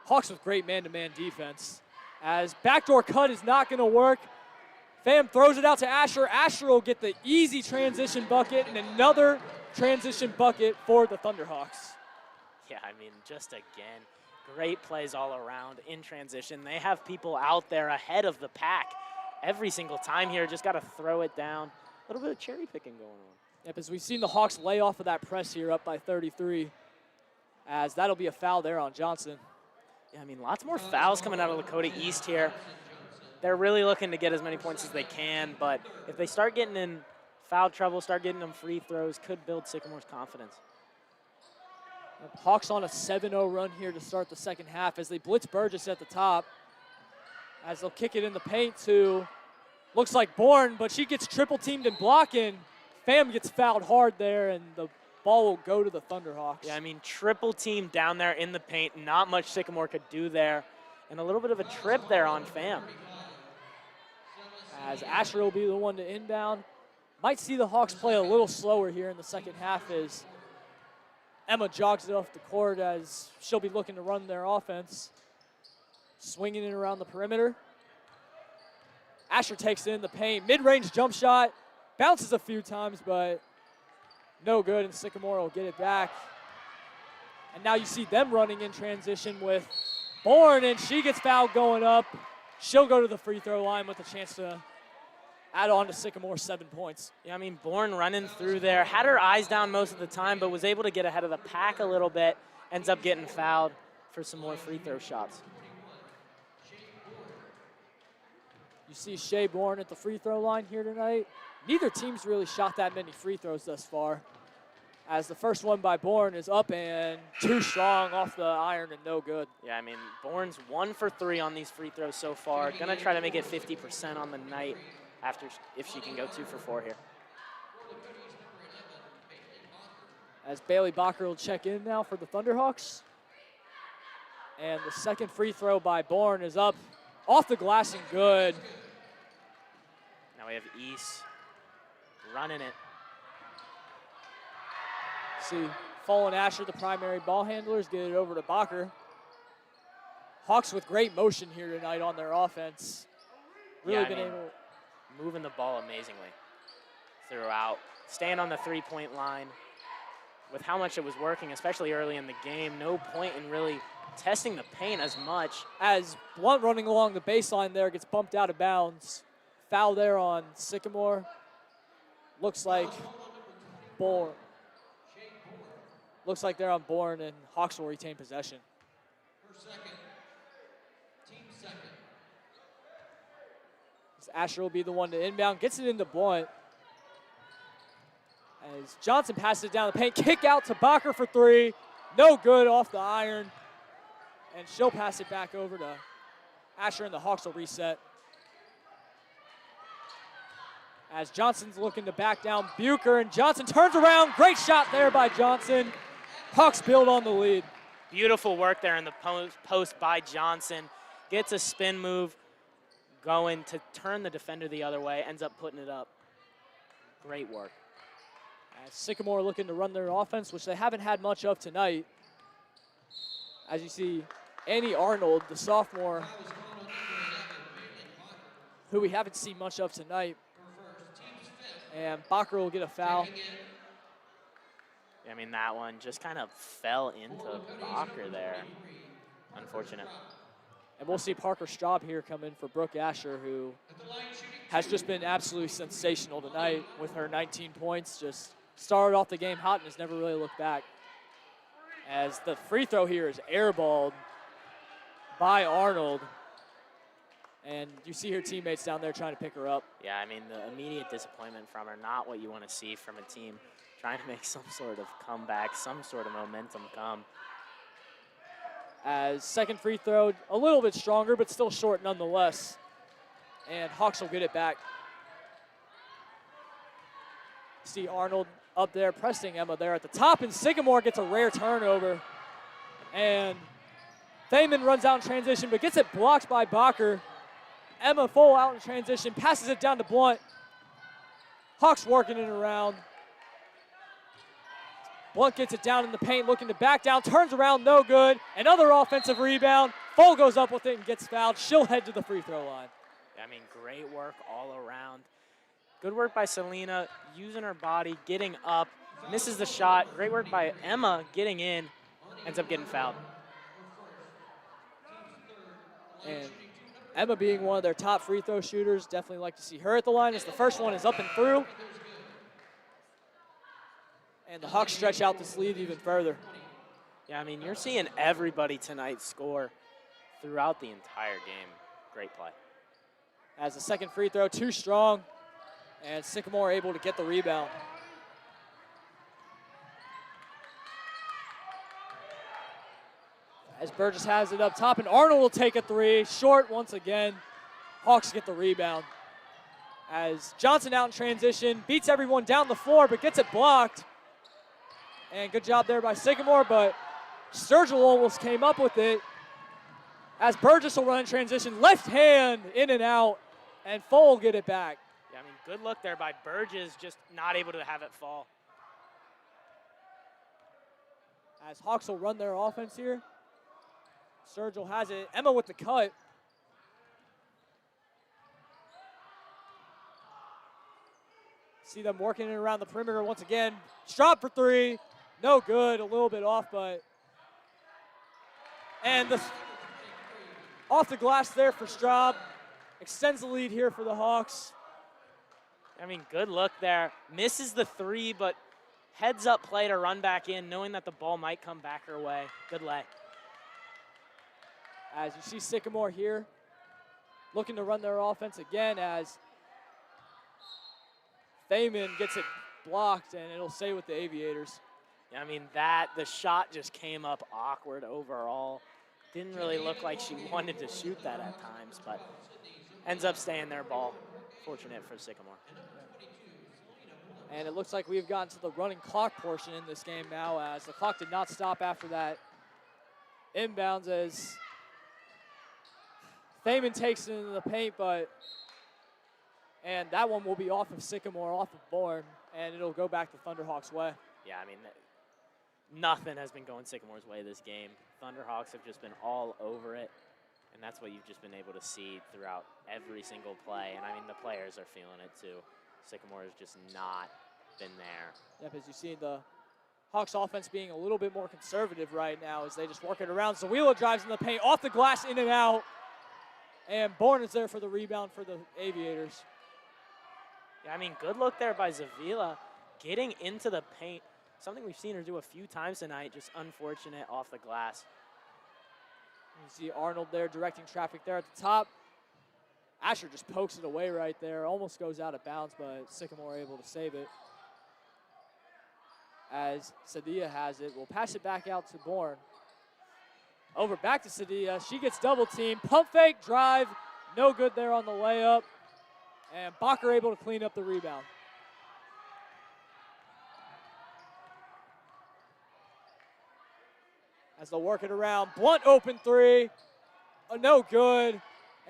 Hawks with great man-to-man defense. As backdoor cut is not going to work. Pham throws it out to Asher. Asher will get the easy transition bucket and another transition bucket for the Thunderhawks. Yeah, I mean, just again, great plays all around in transition. They have people out there ahead of the pack every single time here. Just got to throw it down. A little bit of cherry picking going on. Yep, as we've seen the Hawks lay off of that press here up by 33, as that'll be a foul there on Johnson. Yeah, I mean, lots more fouls coming out of Lakota East here. They're really looking to get as many points as they can, but if they start getting in foul trouble, start getting them free throws, could build Sycamore's confidence. Hawks on a 7-0 run here to start the second half as they blitz Burgess at the top. As they'll kick it in the paint to, looks like Bourne, but she gets triple teamed and blocking. Pham gets fouled hard there, and the ball will go to the Thunderhawks. Yeah, I mean, triple team down there in the paint. Not much Sycamore could do there. And a little bit of a trip there on Pham. As Asher will be the one to inbound. Might see the Hawks play a little slower here in the second half as Emma jogs it off the court as she'll be looking to run their offense. Swinging it around the perimeter. Asher takes it in the paint. Mid-range jump shot. Bounces a few times, but no good, and Sycamore will get it back. And now you see them running in transition with Bourne, and she gets fouled going up. She'll go to the free throw line with a chance to add on to Sycamore 7 points. Yeah, I mean, Bourne running through there, had her eyes down most of the time, but was able to get ahead of the pack a little bit, ends up getting fouled for some more free throw shots. You see Shea Bourne at the free throw line here tonight. Neither team's really shot that many free throws thus far, as the first one by Bourne is up and too strong off the iron and no good. Yeah, I mean, Bourne's 1 for 3 on these free throws so far. Gonna try to make it 50% on the night if she can go 2 for 4 here. As Bailey Bacher will check in now for the Thunderhawks. And the second free throw by Bourne is up off the glass and good. Now we have East running it. See Fallen Asher, the primary ball handlers, get it over to Bacher. Hawks with great motion here tonight on their offense. Really Yeah, been able. Moving the ball amazingly throughout. Staying on the three-point line. With how much it was working, especially early in the game, no point in really testing the paint as much. As Blunt running along the baseline there gets bumped out of bounds. Foul there on Sycamore. Looks like Bourne. Looks like they're on Bourne, and Hawks will retain possession. Team second. Asher will be the one to inbound, gets it into Blunt. As Johnson passes it down the paint, kick out to Bacher for 3. No good off the iron. And she'll pass it back over to Asher, and the Hawks will reset. As Johnson's looking to back down Bucher, and Johnson turns around. Great shot there by Johnson. Hawks build on the lead. Beautiful work there in the post by Johnson. Gets a spin move going to turn the defender the other way, ends up putting it up. Great work. As Sycamore looking to run their offense, which they haven't had much of tonight. As you see, Annie Arnold, the sophomore, who we haven't seen much of tonight. And Bacher will get a foul. I mean, that one just kind of fell into Bacher there. Unfortunate. And we'll see Parker Straub here come in for Brooke Asher, who has just been absolutely sensational tonight with her 19 points. Just started off the game hot and has never really looked back. As the free throw here is airballed by Arnold. And you see her teammates down there trying to pick her up. Yeah, I mean, the immediate disappointment from her, not what you want to see from a team trying to make some sort of comeback, some sort of momentum come. As second free throw, a little bit stronger, but still short nonetheless. And Hawks will get it back. See Arnold up there pressing Emma there at the top, and Sycamore gets a rare turnover. And Thaman runs out in transition, but gets it blocked by Bacher. Emma full out in transition, passes it down to Blunt. Hawks working it around. Blunt gets it down in the paint, looking to back down, turns around, no good. Another offensive rebound. Full goes up with it and gets fouled. She'll head to the free throw line. I mean, great work all around. Good work by Selena, using her body, getting up, misses the shot. Great work by Emma getting in, ends up getting fouled. And Emma being one of their top free throw shooters, definitely like to see her at the line as the first one is up and through. And the Hawks stretch out this lead even further. Yeah, I mean, you're seeing everybody tonight score throughout the entire game. Great play. As the second free throw, too strong, and Sycamore able to get the rebound. As Burgess has it up top, and Arnold will take a 3, short once again. Hawks get the rebound. As Johnson out in transition, beats everyone down the floor, but gets it blocked. And good job there by Sycamore, but Sturgill almost came up with it. As Burgess will run in transition, left hand in and out, and Full will get it back. Yeah, I mean, good look there by Burgess, just not able to have it fall. As Hawks will run their offense here. Sturgill has it. Emma with the cut. See them working it around the perimeter once again. Straub for 3. No good, a little bit off, but. And off the glass there for Straub. Extends the lead here for the Hawks. I mean, good look there. Misses the three, but heads up play to run back in, knowing that the ball might come back her way. Good lay. As you see Sycamore here, looking to run their offense again as Thaman gets it blocked, and it'll stay with the Aviators. Yeah, I mean, the shot just came up awkward overall. Didn't really look like she wanted to shoot that at times, but ends up staying their ball. Fortunate for Sycamore. And it looks like we've gotten to the running clock portion in this game now, as the clock did not stop after that inbounds, as Thaman takes it into the paint, and that one will be off of Sycamore, off of Bourne, and it'll go back the Thunderhawks' way. Yeah, I mean, nothing has been going Sycamore's way this game. Thunderhawks have just been all over it, and that's what you've just been able to see throughout every single play. And I mean, the players are feeling it too. Sycamore has just not been there. Yep, as you see the Hawks offense being a little bit more conservative right now as they just work it around. Zawila drives in the paint, off the glass, in and out. And Bourne is there for the rebound for the Aviators. Yeah, I mean, good look there by Zavila, getting into the paint. Something we've seen her do a few times tonight, just unfortunate off the glass. You see Arnold there directing traffic there at the top. Asher just pokes it away right there, almost goes out of bounds, but Sycamore able to save it. As Sadia has it, we'll pass it back out to Bourne. Over back to Sadia, she gets double teamed, pump fake, drive, no good there on the layup. And Bacher able to clean up the rebound. As they'll work it around, Blunt open three, no good.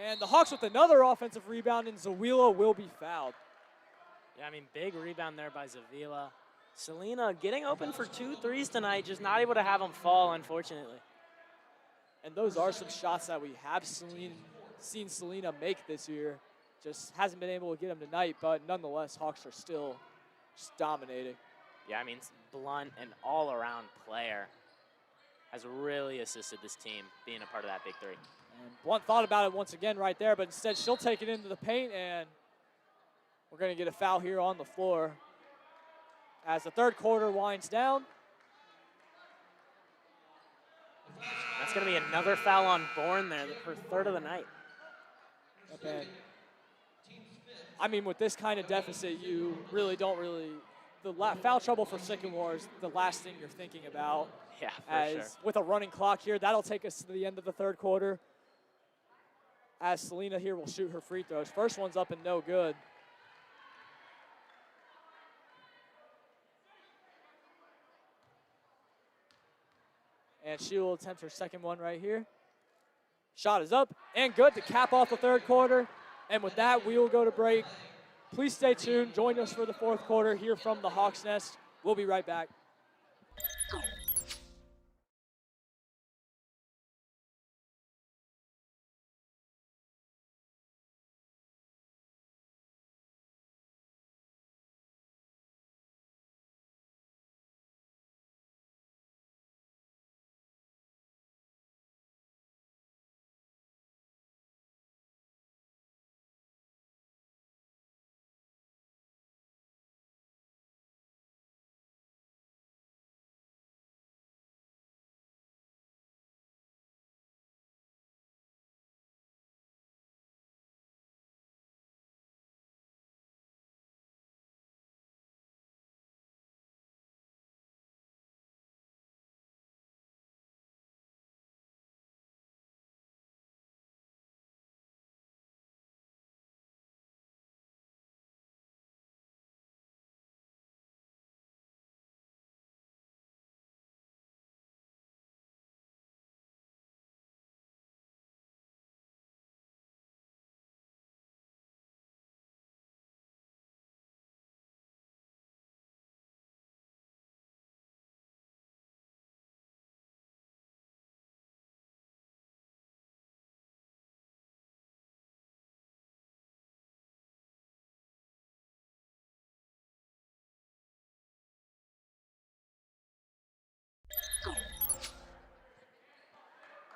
And the Hawks with another offensive rebound, and Zawila will be fouled. Yeah, I mean, big rebound there by Zavila. Selena getting open for 2 threes tonight, just not able to have them fall, unfortunately. And those are some shots that we have seen Selena make this year. Just hasn't been able to get them tonight, but nonetheless, Hawks are still just dominating. Yeah, I mean, Blunt, an all-around player, has really assisted this team being a part of that big three. And Blunt thought about it once again right there, but instead she'll take it into the paint, and we're going to get a foul here on the floor as the third quarter winds down. That's going to be another foul on Bourne there, her third of the night. Okay. I mean, with this kind of deficit, you really don't foul trouble for Sycamore is the last thing you're thinking about. Yeah, for sure. With a running clock here, that'll take us to the end of the third quarter. As Selena here will shoot her free throws. First one's up and no good. And she will attempt her second one right here. Shot is up and good to cap off the third quarter. And with that, we will go to break. Please stay tuned. Join us for the fourth quarter here from the Hawks Nest. We'll be right back.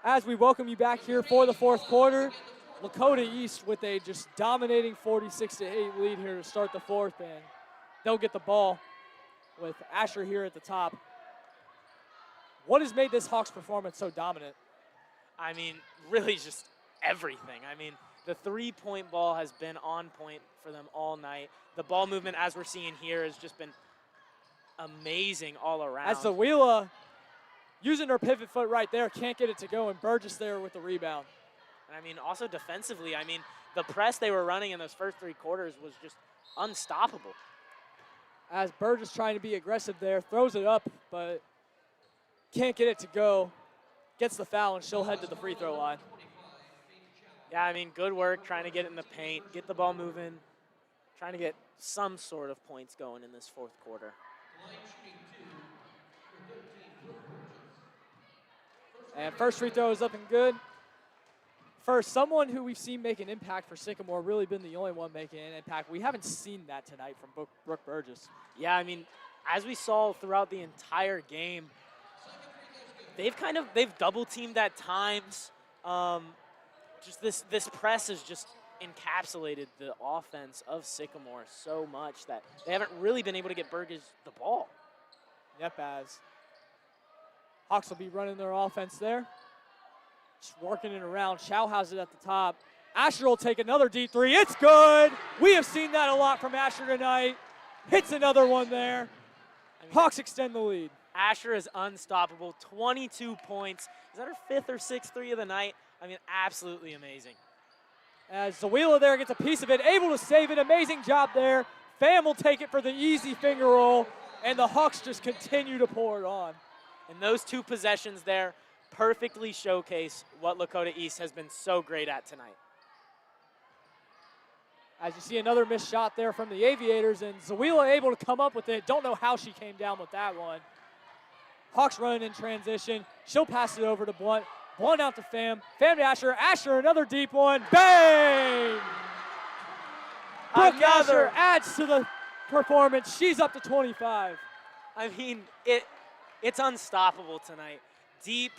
As we welcome you back here for the fourth quarter, Lakota East with a just dominating 46-8 lead here to start the fourth, and they'll get the ball with Asher here at the top. What has made this Hawks performance so dominant? I mean, really just everything. I mean, the three-point ball has been on point for them all night. The ball movement, as we're seeing here, has just been amazing all around. As Zawila, using her pivot foot right there, can't get it to go, and Burgess there with the rebound. And I mean, also defensively, I mean, the press they were running in those first three quarters was just unstoppable. As Burgess trying to be aggressive there, throws it up, but can't get it to go. Gets the foul, and she'll head to the free throw line. Yeah, I mean, good work trying to get in the paint, get the ball moving, trying to get some sort of points going in this fourth quarter. And first free throw is up and good. For someone who we've seen make an impact for Sycamore, really been the only one making an impact. We haven't seen that tonight from Brooke Burgess. Yeah, I mean, as we saw throughout the entire game, they've double teamed at times. Just this press has just encapsulated the offense of Sycamore so much that they haven't really been able to get Burgess the ball. Yep, as Hawks will be running their offense there. Just working it around. Chow has it at the top. Asher will take another deep three. It's good. We have seen that a lot from Asher tonight. Hits another one there. Hawks extend the lead. Asher is unstoppable. 22 points. Is that her fifth or sixth three of the night? I mean, absolutely amazing. As Zawila there gets a piece of it, able to save it. Amazing job there. Pham will take it for the easy finger roll, and the Hawks just continue to pour it on. And those two possessions there perfectly showcase what Lakota East has been so great at tonight. As you see another missed shot there from the Aviators, and Zawila able to come up with it. Don't know how she came down with that one. Hawks running in transition. She'll pass it over to Blunt. Blunt out to Pham. Pham to Asher. Asher, another deep one. Bang! Brooke Asher adds to the performance. She's up to 25. I mean, it's unstoppable tonight. Deep,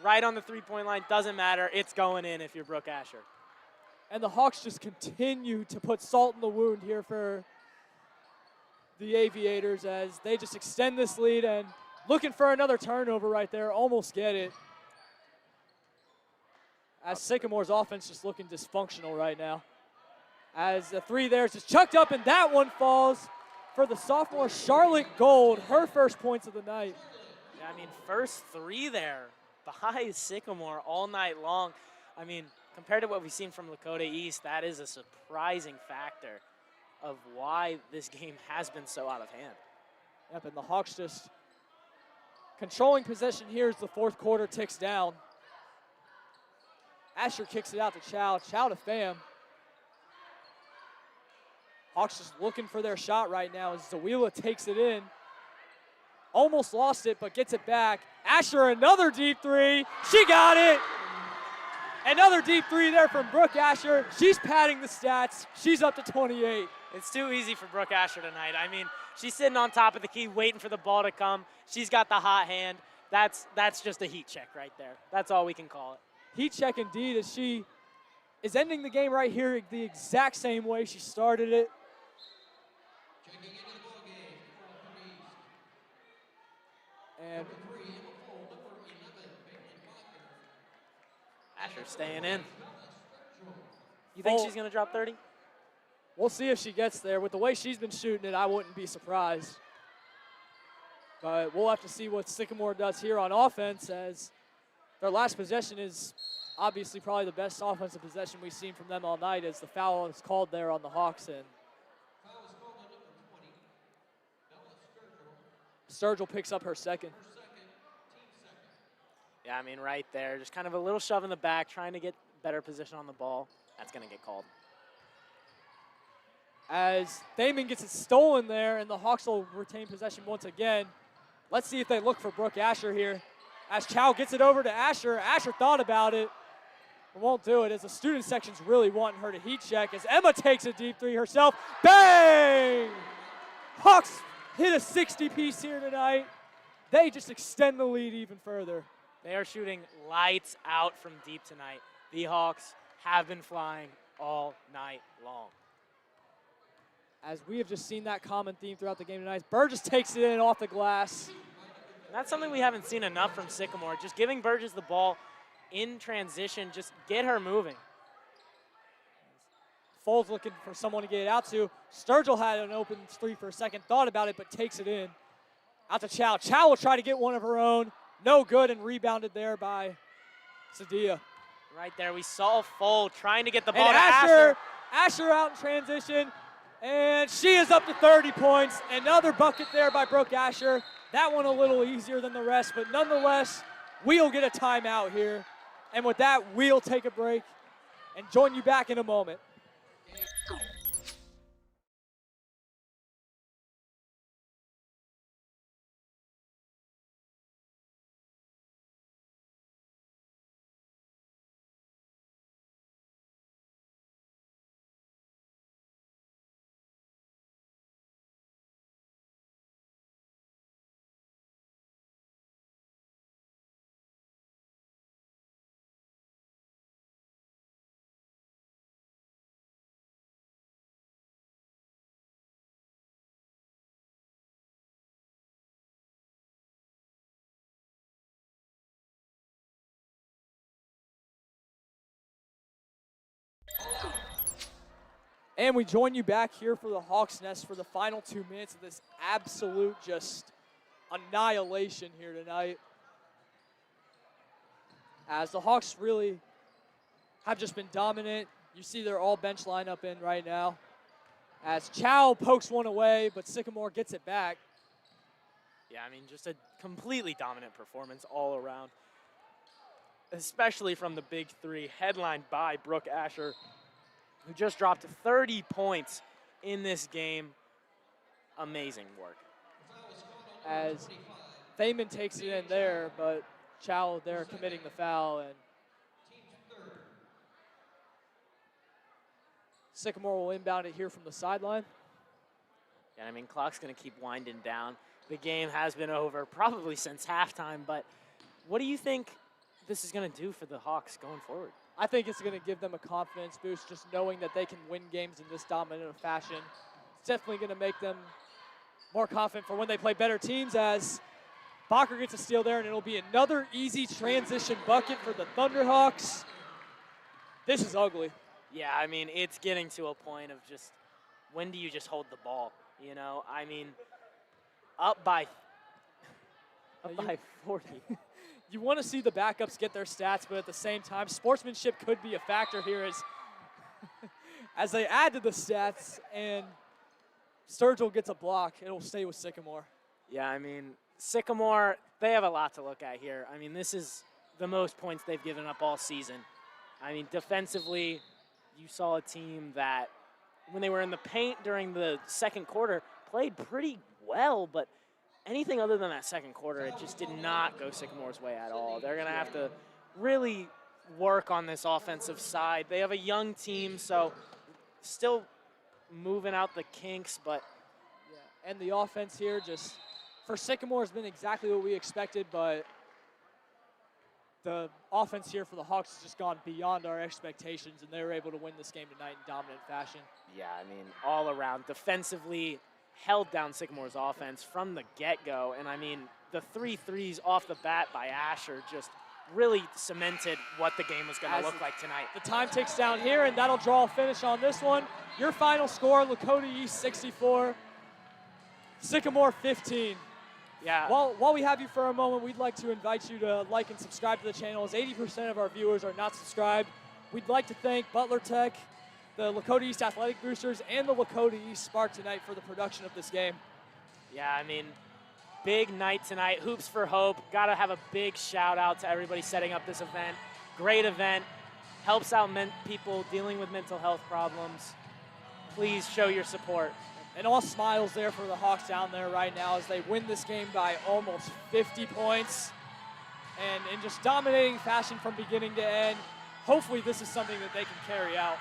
right on the three-point line, doesn't matter. It's going in if you're Brooke Asher. And the Hawks just continue to put salt in the wound here for the Aviators as they just extend this lead, and looking for another turnover right there. Almost get it. As Sycamore's offense just looking dysfunctional right now. As the three there is just chucked up, and that one falls for the sophomore Charlotte Gold, her first points of the night. Yeah, I mean, first three there by Sycamore all night long. I mean, compared to what we've seen from Lakota East, that is a surprising factor of why this game has been so out of hand. Yep, and the Hawks just controlling possession here as the fourth quarter ticks down. Asher kicks it out to Chow. Chow to Pham. Hawks just looking for their shot right now as Zawila takes it in. Almost lost it, but gets it back. Asher, another deep three. She got it. Another deep three there from Brooke Asher. She's padding the stats. She's up to 28. It's too easy for Brooke Asher tonight. I mean, she's sitting on top of the key waiting for the ball to come. She's got the hot hand. That's just a heat check right there. That's all we can call it. Heat check indeed, as she is ending the game right here the exact same way she started it. And Asher staying in. You think she's going to drop 30? We'll see if she gets there. With the way she's been shooting it, I wouldn't be surprised. But we'll have to see what Sycamore does here on offense, as their last possession is obviously probably the best offensive possession we've seen from them all night, as the foul is called there on the Hawks. And Sturgill picks up her second. Yeah, I mean, right there. Just kind of a little shove in the back, trying to get better position on the ball. That's going to get called. As Thaman gets it stolen there, and the Hawks will retain possession once again. Let's see if they look for Brooke Asher here. As Chow gets it over to Asher. Asher thought about it, but won't do it, as the student section's really wanting her to heat check, as Emma takes a deep three herself. Bang! Hawks hit a 60-piece here tonight. They just extend the lead even further. They are shooting lights out from deep tonight. The Hawks have been flying all night long. As we have just seen that common theme throughout the game tonight, Burgess takes it in off the glass. And that's something we haven't seen enough from Sycamore, just giving Burgess the ball in transition, just get her moving. Foles looking for someone to get it out to. Sturgill had an open three for a second, thought about it, but takes it in. Out to Chow. Chow will try to get one of her own. No good, and rebounded there by Sadia. Right there, we saw Foles trying to get the ball And to Asher. Asher out in transition, and she is up to 30 points. Another bucket there by Brooke Asher. That one a little easier than the rest, but nonetheless, we'll get a timeout here. And with that, we'll take a break and join you back in a moment. And we join you back here for the Hawks Nest for the final 2 minutes of this absolute just annihilation here tonight. As the Hawks really have just been dominant. You see they're all bench lineup in right now. As Chow pokes one away, but Sycamore gets it back. Yeah, I mean, just a completely dominant performance all around, especially from the big three, headlined by Brooke Asher, who just dropped 30 points in this game. Amazing work. As Thaman takes it in there, but Chow there committing the foul, and Sycamore will inbound it here from the sideline. And I mean, clock's going to keep winding down. The game has been over probably since halftime, but what do you think this is going to do for the Hawks going forward? I think it's going to give them a confidence boost, just knowing that they can win games in this dominant of fashion. It's definitely going to make them more confident for when they play better teams, as Bacher gets a steal there, and it'll be another easy transition bucket for the Thunderhawks. This is ugly. Yeah, I mean, it's getting to a point of just, when do you just hold the ball? You know, I mean, up by 40. You want to see the backups get their stats, but at the same time, sportsmanship could be a factor here as they add to the stats, and Sturgill gets a block. It'll stay with Sycamore. Yeah, I mean, Sycamore, they have a lot to look at here. I mean, this is the most points they've given up all season. I mean, defensively, you saw a team that, when they were in the paint during the second quarter, played pretty well, but anything other than that second quarter, it just did not go Sycamore's way at all. They're going to have to really work on this offensive side. They have a young team, so still moving out the kinks, but yeah. And the offense here just, for Sycamore, has been exactly what we expected, but the offense here for the Hawks has just gone beyond our expectations, and they were able to win this game tonight in dominant fashion. Yeah, I mean, all around, defensively held down Sycamore's offense from the get-go, and I mean, the 3 threes off the bat by Asher just really cemented what the game was going to look like tonight. The time ticks down here, and that'll draw a finish on this one. Your final score, Lakota East 64, Sycamore 15. Yeah. While we have you for a moment, we'd like to invite you to like and subscribe to the channel, as 80% of our viewers are not subscribed. We'd like to thank Butler Tech, the Lakota East Athletic Boosters, and the Lakota East Spark tonight for the production of this game. Yeah, I mean, big night tonight. Hoops for Hope. Got to have a big shout out to everybody setting up this event. Great event. Helps out people dealing with mental health problems. Please show your support. And all smiles there for the Hawks down there right now as they win this game by almost 50 points. And in just dominating fashion from beginning to end. Hopefully this is something that they can carry out.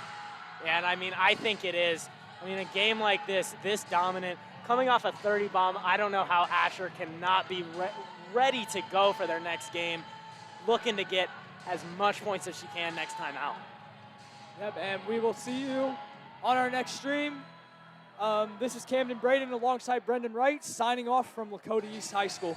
Yeah, and I mean, I think it is. I mean, a game like this dominant, coming off a 30 bomb, I don't know how Asher cannot be ready to go for their next game, looking to get as much points as she can next time out. Yep, and we will see you on our next stream. This is Camden Braden alongside Brendan Wright signing off from Lakota East High School.